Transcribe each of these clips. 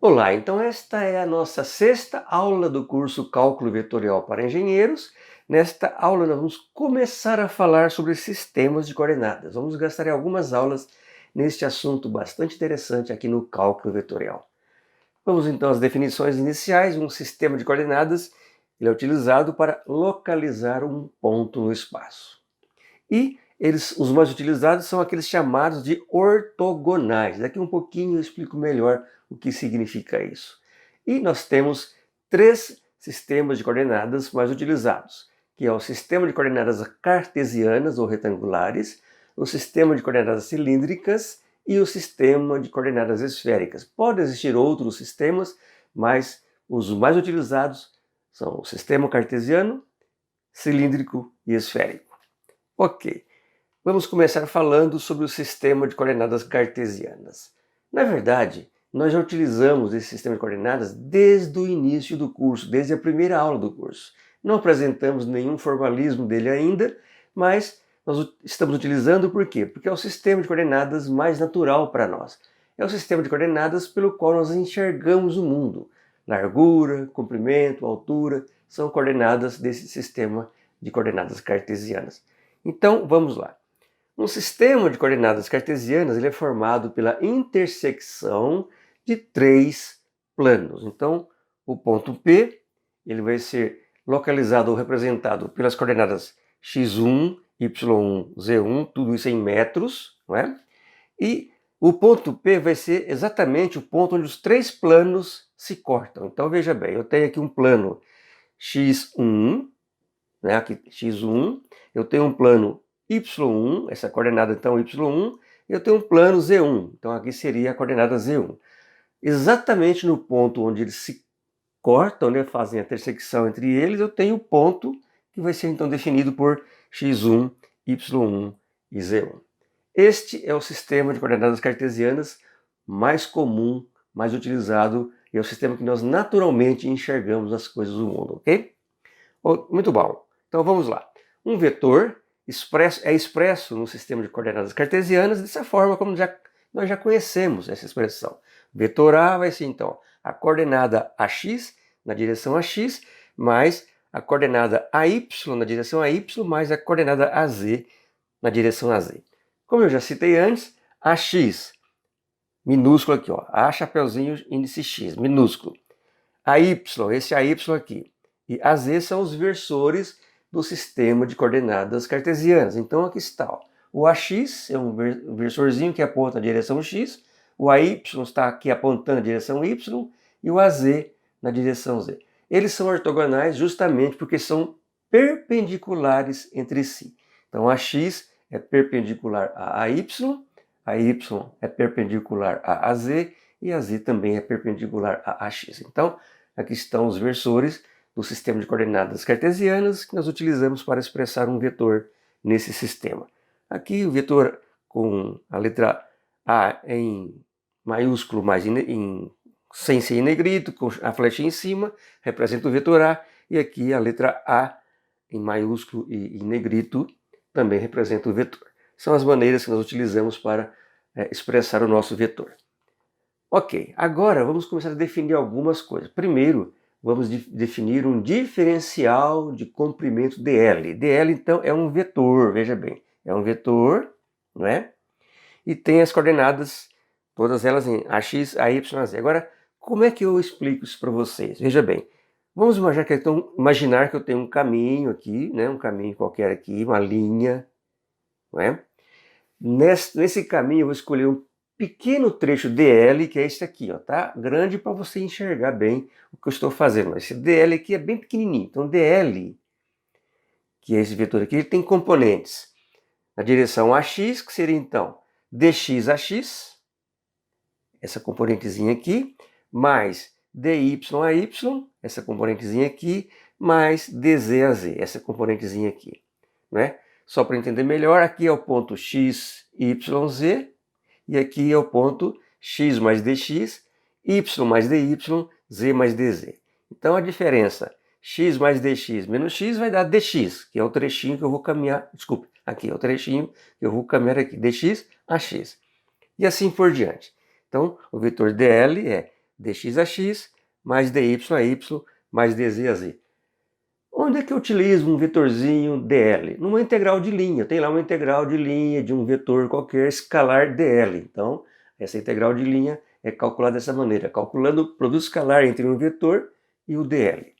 Olá, então esta é a nossa sexta aula do curso Cálculo Vetorial para Engenheiros. Nesta aula nós vamos começar a falar sobre sistemas de coordenadas. Vamos gastar algumas aulas neste assunto bastante interessante aqui no Cálculo Vetorial. Vamos então às definições iniciais. Um sistema de coordenadas ele é utilizado para localizar um ponto no espaço. E os mais utilizados são aqueles chamados de ortogonais. Daqui um pouquinho eu explico melhor o que significa isso. E nós temos três sistemas de coordenadas mais utilizados, que é o sistema de coordenadas cartesianas ou retangulares, o sistema de coordenadas cilíndricas e o sistema de coordenadas esféricas. Podem existir outros sistemas, mas os mais utilizados são o sistema cartesiano, cilíndrico e esférico. Ok, vamos começar falando sobre o sistema de coordenadas cartesianas. Na verdade, nós já utilizamos esse sistema de coordenadas desde o início do curso, desde a primeira aula do curso. Não apresentamos nenhum formalismo dele ainda, mas nós estamos utilizando por quê? Porque é o sistema de coordenadas mais natural para nós. É o sistema de coordenadas pelo qual nós enxergamos o mundo. Largura, comprimento, altura, são coordenadas desse sistema de coordenadas cartesianas. Então, vamos lá. Um sistema de coordenadas cartesianas ele é formado pela intersecção de três planos. Então, o ponto P ele vai ser localizado ou representado pelas coordenadas x1, y1, z1, tudo isso em metros, não é? E o ponto P vai ser exatamente o ponto onde os três planos se cortam. Então, veja bem, eu tenho aqui um plano x1, né, aqui x1, eu tenho um plano y1, essa coordenada então y1, e eu tenho um plano z1, então aqui seria a coordenada z1. Exatamente no ponto onde eles se cortam, né, fazem a intersecção entre eles, eu tenho o ponto que vai ser então definido por x1, y1 e z1. Este é o sistema de coordenadas cartesianas mais comum, mais utilizado, e é o sistema que nós naturalmente enxergamos as coisas do mundo, ok? Muito bom. Então vamos lá. Um vetor é expresso no sistema de coordenadas cartesianas dessa forma como nós já conhecemos essa expressão. Vetor A vai ser então a coordenada AX na direção AX mais a coordenada AY na direção AY mais a coordenada AZ na direção AZ. Como eu já citei antes, AX, minúsculo aqui, ó, A chapeuzinho índice X, minúsculo. AY, esse AY aqui. E AZ são os versores do sistema de coordenadas cartesianas. Então aqui está. Ó. O AX é um versorzinho que aponta na direção X, o AY está aqui apontando na direção Y e o AZ na direção Z. Eles são ortogonais justamente porque são perpendiculares entre si. Então AX é perpendicular a AY é perpendicular a AZ e a Z também é perpendicular a AX. Então, aqui estão os versores do sistema de coordenadas cartesianas que nós utilizamos para expressar um vetor nesse sistema. Aqui o vetor com a letra A em maiúsculo, mas sem ser em negrito, com a flechinha em cima, representa o vetor A, e aqui a letra A em maiúsculo e em negrito também representa o vetor. São as maneiras que nós utilizamos para expressar o nosso vetor. Ok, agora vamos começar a definir algumas coisas. Primeiro, vamos definir um diferencial de comprimento dl. dl, então, é um vetor, veja bem. É um vetor, não é? E tem as coordenadas, todas elas em AX, AY, AZ. Agora, como é que eu explico isso para vocês? Veja bem, vamos imaginar que eu tenho um caminho aqui, né? Um caminho qualquer aqui, uma linha, não é? Nesse caminho eu vou escolher um pequeno trecho dl, que é esse aqui, ó, tá? Grande para você enxergar bem o que eu estou fazendo. Esse dl aqui é bem pequenininho. Então dl, que é esse vetor aqui, ele tem componentes. Na direção AX, que seria então dx AX, essa componentezinha aqui, mais dy AY, essa componentezinha aqui, mais dz AZ, essa componentezinha aqui, né? Só para entender melhor, aqui é o ponto x, y, z, e aqui é o ponto x mais dx, y mais dy, z mais dz. Então a diferença x mais dx menos x vai dar dx, que é o trechinho que eu vou caminhar, desculpe, aqui é o trechinho que eu vou caminhar aqui, dx a x. E assim por diante. Então o vetor dl é dx a x, mais dy a y, mais dz a z. Onde é que eu utilizo um vetorzinho dl? Numa integral de linha. Tem lá uma integral de linha de um vetor qualquer escalar dl. Então, essa integral de linha é calculada dessa maneira, calculando o produto escalar entre um vetor e o dl.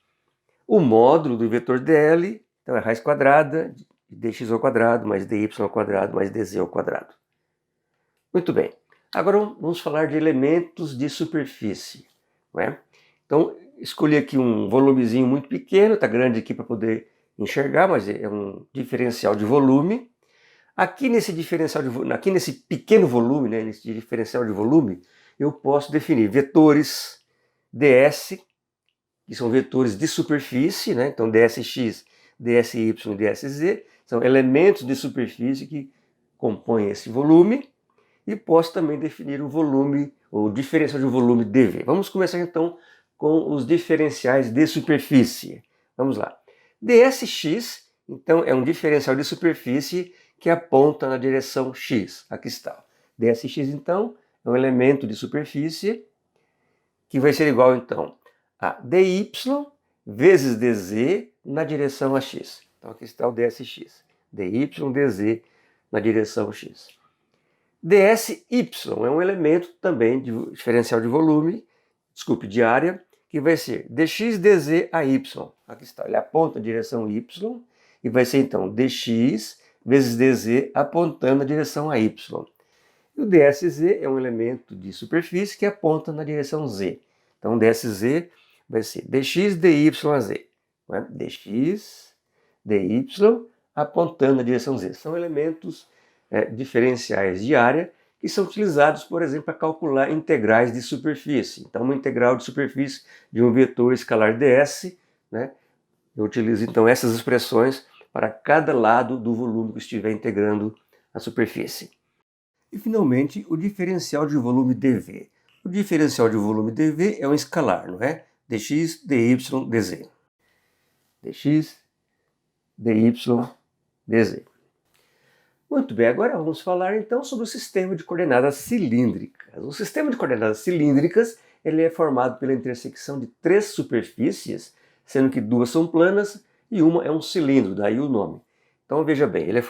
O módulo do vetor dl, então, é raiz quadrada de dx ao quadrado, mais dy ao quadrado, mais dz ao quadrado. Muito bem. Agora vamos falar de elementos de superfície. Não é? Então, escolhi aqui um volumezinho muito pequeno, está grande aqui para poder enxergar, mas é um diferencial de volume. Aqui nesse pequeno volume, né, nesse diferencial de volume, eu posso definir vetores ds, que são vetores de superfície, né? Então dsx, dsy e dsz são elementos de superfície que compõem esse volume. E posso também definir o volume, o diferencial de volume dv. Vamos começar então com os diferenciais de superfície. Vamos lá. dsx, então, é um diferencial de superfície que aponta na direção x. Aqui está. dsx, então, é um elemento de superfície que vai ser igual, então, a dy vezes dz na direção a x. Então, aqui está o dsx. dy dz na direção x. dsy é um elemento também de diferencial de volume, de área, que vai ser dx dz a y. Aqui está, ele aponta a direção y e vai ser então dx vezes dz apontando na direção a y. E o dsz é um elemento de superfície que aponta na direção z. Então dsz vai ser dx dy a z. Não é? Dx dy apontando na direção z. São elementos diferenciais de área que são utilizados, por exemplo, para calcular integrais de superfície. Então, uma integral de superfície de um vetor escalar ds, né? Eu utilizo então essas expressões para cada lado do volume que estiver integrando a superfície. E finalmente, o diferencial de volume dv. O diferencial de volume dv é um escalar, não é? Dx, dy, dz. Dx, dy, dz. Muito bem, agora vamos falar então sobre o sistema de coordenadas cilíndricas. O sistema de coordenadas cilíndricas ele é formado pela intersecção de três superfícies, sendo que duas são planas e uma é um cilindro, daí o nome. Então veja bem, ele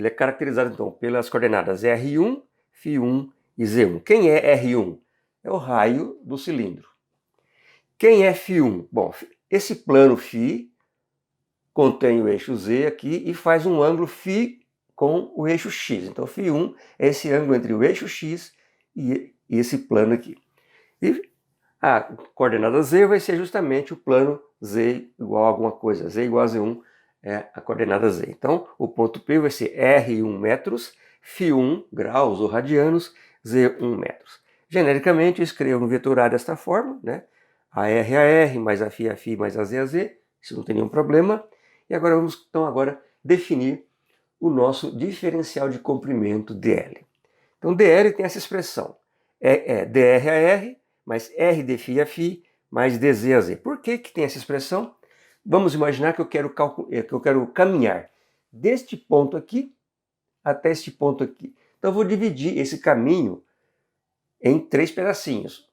é caracterizado então pelas coordenadas R1, φ1 e Z1. Quem é R1? É o raio do cilindro. Quem é φ1? Bom, esse plano φ contém o eixo Z aqui e faz um ângulo φ com o eixo x. Então, φ1 é esse ângulo entre o eixo x e esse plano aqui. E a coordenada z vai ser justamente o plano z igual a alguma coisa. Z igual a z1 é a coordenada z. Então, o ponto P vai ser R1 metros, φ1 graus ou radianos, Z1 metros. Genericamente, eu escrevo no vetor A desta forma, né? AR a R, mais a φ, mais a Z, isso não tem nenhum problema. E agora vamos então definir o nosso diferencial de comprimento dl. Então dl tem essa expressão, dr a r, mais r d φ a φ, mais dz a z. Por que tem essa expressão? Vamos imaginar que eu quero caminhar deste ponto aqui até este ponto aqui. Então eu vou dividir esse caminho em três pedacinhos.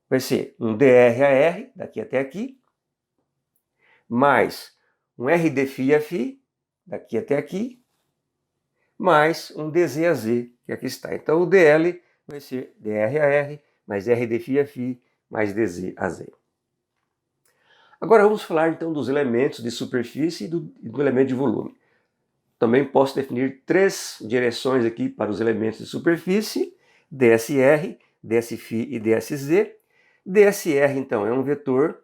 Vai ser um dr a r, daqui até aqui, mais um r d φ a φ, daqui até aqui, mais um dz a z, que aqui está. Então o dl vai ser dr a r, mais r d φ a φ, mais dz a z. Agora vamos falar então dos elementos de superfície e do elemento de volume. Também posso definir três direções aqui para os elementos de superfície, dsr, dsφ e dsz. dsr, então, é um vetor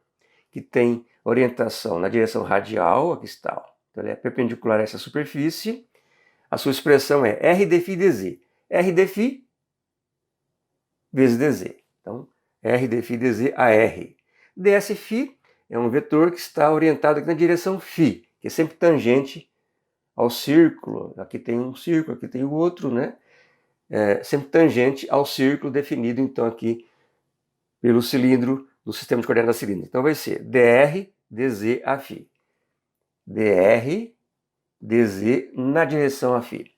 que tem orientação na direção radial, aqui está. Então ele é perpendicular a essa superfície. A sua expressão é r dφ dz. r dφ vezes dz. Então, r dφ dz a r. dsφ é um vetor que está orientado aqui na direção φ, que é sempre tangente ao círculo. Aqui tem um círculo, aqui tem o outro, né? Sempre tangente ao círculo definido, então, aqui pelo cilindro do sistema de coordenadas cilíndricas. Então, vai ser dr dz a φ. dr dz na direção a φ.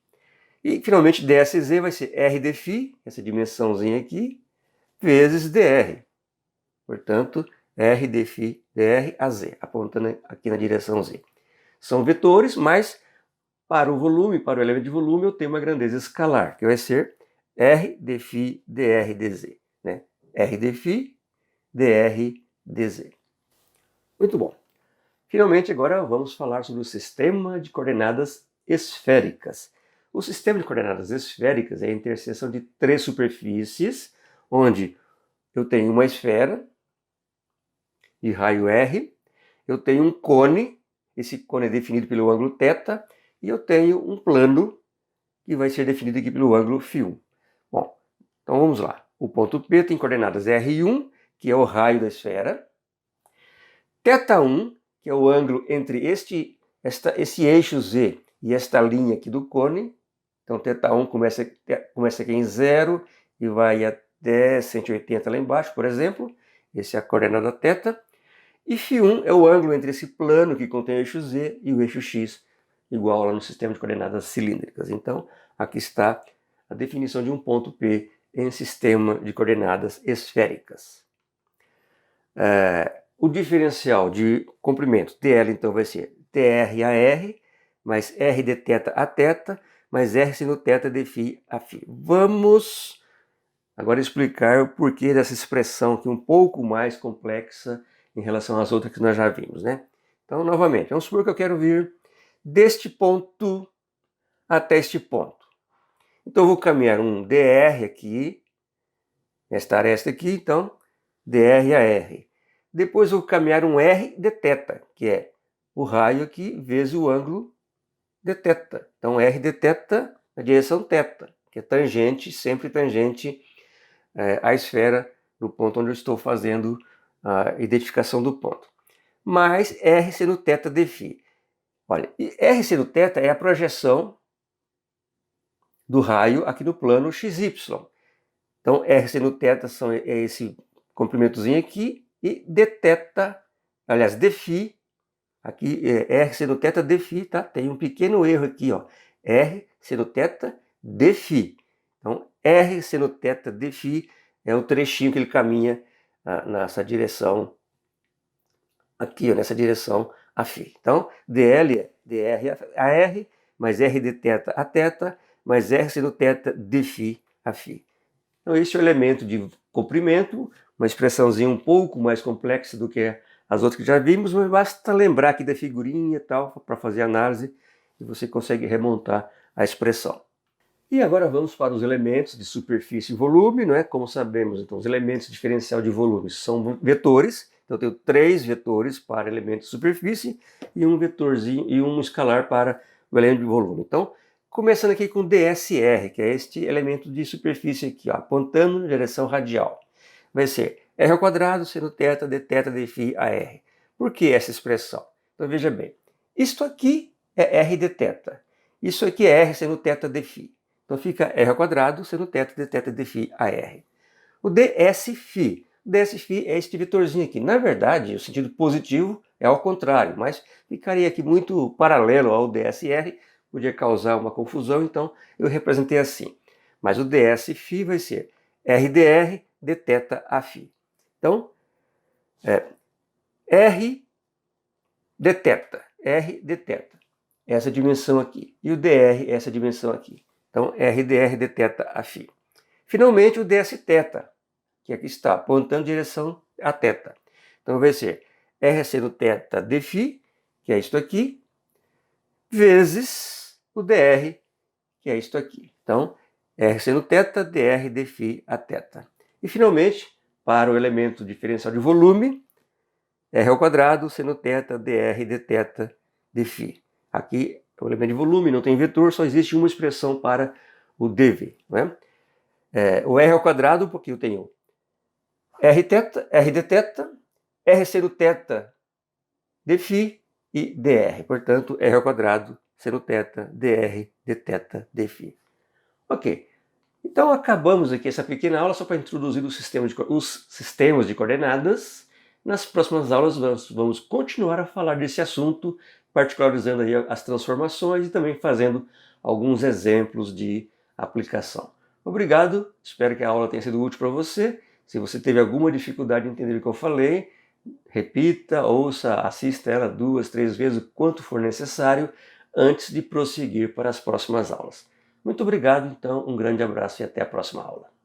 E, finalmente, dsz vai ser r dφ, essa dimensãozinha aqui, vezes dr. Portanto, R dφ dr a z, apontando aqui na direção z. São vetores, mas para o volume, para o elemento de volume, eu tenho uma grandeza escalar, que vai ser R dφ dr dz. Né? R dφ dr dz. Muito bom. Finalmente, agora vamos falar sobre o sistema de coordenadas esféricas. O sistema de coordenadas esféricas é a interseção de três superfícies, onde eu tenho uma esfera de raio R, eu tenho um cone, esse cone é definido pelo ângulo θ, e eu tenho um plano que vai ser definido aqui pelo ângulo φ1. Bom, então vamos lá. O ponto P tem coordenadas R1, que é o raio da esfera, θ1, que é o ângulo entre esse eixo Z e esta linha aqui do cone. Então, θ1 começa aqui em 0 e vai até 180 lá embaixo, por exemplo. Essa é a coordenada θ. E φ1 é o ângulo entre esse plano que contém o eixo Z e o eixo X, igual lá no sistema de coordenadas cilíndricas. Então, aqui está a definição de um ponto P em sistema de coordenadas esféricas. O diferencial de comprimento dl, então, vai ser dr a r, mais r de θ a θ, mais r seno θ de φ a φ. Vamos agora explicar o porquê dessa expressão aqui um pouco mais complexa em relação às outras que nós já vimos, né? Então, novamente, vamos supor que eu quero vir deste ponto até este ponto. Então, eu vou caminhar um dr aqui, nesta aresta aqui, então, dr a r. Depois eu vou caminhar um r de θ, que é o raio aqui vezes o ângulo de θ. Então, r de θ na direção θ, que é tangente, sempre tangente à esfera no ponto onde eu estou fazendo a identificação do ponto. Mais r seno θ de φ. Olha, r seno θ é a projeção do raio aqui no plano xy. Então, r seno θ é esse comprimentozinho aqui, e dθ, aliás, dφ, aqui é r seno θ dφ, tá? Tem um pequeno erro aqui, ó, r seno θ dφ. Então, r seno θ dφ é o trechinho que ele caminha nessa direção, aqui, ó, nessa direção a φ. Então, dl é dr a r, mais r de θ a θ, mais r seno θ dφ a φ. Então, esse é o elemento de comprimento, uma expressãozinha um pouco mais complexa do que as outras que já vimos, mas basta lembrar aqui da figurinha e tal, para fazer análise, e você consegue remontar a expressão. E agora vamos para os elementos de superfície e volume, não é? Como sabemos, então, os elementos diferencial de volume são vetores. Então, eu tenho 3 vetores para elemento de superfície e um vetorzinho e um escalar para o elemento de volume. Então, começando aqui com DSR, que é este elemento de superfície aqui, ó, apontando na direção radial. Vai ser r ao quadrado seno θ de θ de φ a r. Por que essa expressão? Então, veja bem, isto aqui é r de θ. Isso aqui é r seno θ de φ. Então, fica r ao quadrado seno θ de θ de φ a r. O dsφ. O dsφ é este vetorzinho aqui. Na verdade, o sentido positivo é ao contrário, mas ficaria aqui muito paralelo ao dsr, podia causar uma confusão, então eu representei assim. Mas o dsφ vai ser r dr de θ a φ. Então, r de θ, r de θ, essa dimensão aqui. E o dr, essa dimensão aqui. Então, r dr de θ a φ. Finalmente, o dSθ, que aqui está, apontando em direção a θ. Então, vai ser r seno θ de φ, que é isto aqui, vezes o dr, que é isto aqui. Então, r seno θ dr de φ a θ. E, finalmente, para o elemento diferencial de volume, r ao quadrado seno θ dr de θ de φ. Aqui, o elemento de volume não tem vetor, só existe uma expressão para o dv. Não é? O r ao quadrado, porque eu tenho r de θ, r seno θ de φ e dr. Portanto, r ao quadrado seno θ dr de θ de φ. Ok. Então, acabamos aqui essa pequena aula só para introduzir os sistemas de coordenadas. Nas próximas aulas, nós vamos continuar a falar desse assunto, particularizando aí as transformações e também fazendo alguns exemplos de aplicação. Obrigado, espero que a aula tenha sido útil para você. Se você teve alguma dificuldade em entender o que eu falei, repita, ouça, assista ela 2, 3 vezes, o quanto for necessário, antes de prosseguir para as próximas aulas. Muito obrigado, então, um grande abraço e até a próxima aula.